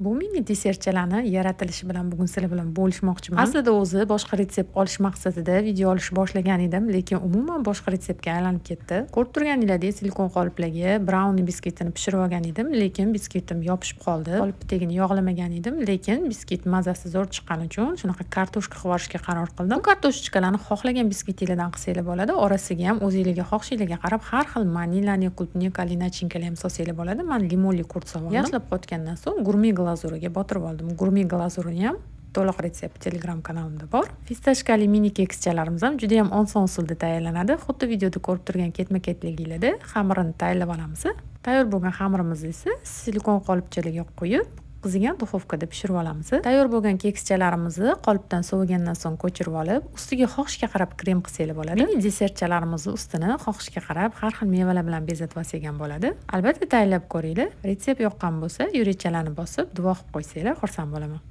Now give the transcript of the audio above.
Bu mini desertchalarni yaratilishi bilan bugun sizlar bilan bo'lishmoqchiman. Aslida o'zi boshqa retsept olish maqsadida video olishni boshlagan edim, lekin umuman boshqa retseptga aylanib ketdi. Ko'rib turganingizdek, silikon qoliplarga browni biskvitini pishirib olgan edim, lekin biskvitim yopishib qoldi. Qolip tagini yog'lamagan edim, lekin biskvit mazasi zo'r chiqqani uchun shunaqa kartoshka qilib olishga qaror qildim. Bu kartoshkalarni xohlagan biskvitinglardan qilsanglar bo'ladi. Orasiga ham o'zingizga xohishingizga qarab har xil manilani, klubnikali nachinkalar ham solsanglar bo'ladi. Men limonli qurt soldim. Yaxshilab qotgandan so'ng gurme glazuriga botirib oldim. Gurme glazurini ham to'liq retsept Telegram kanalimda bor. Fistashkali mini kekschalarimiz ham juda ham oson usulda tayyorlanadi. Xuddi videoda ko'rib turgan ketma-ketligida xamirini tayyorlab olamiz. Tayyor bo'lgan xamirimizni esa silikon qolipchalarga qo'yib, qizigan duxovkada pishirib olamiz. Tayyor bo'lgan kekschalarimizni qolipdan sovigandan so'ng ko'chirib olib, ustiga xohishga qarab krem qilsanglar bo'ladi. Mini desertchalarimizni ustini xohishga qarab har xil mevalar bilan bezatib olsangiz bo'ladi. Albatta tayyorlab ko'ringlar. Retsept yoqqan bo'lsa, yo'richalarni bosib, duo qilib qo'ysanglar, xursand bo'laman.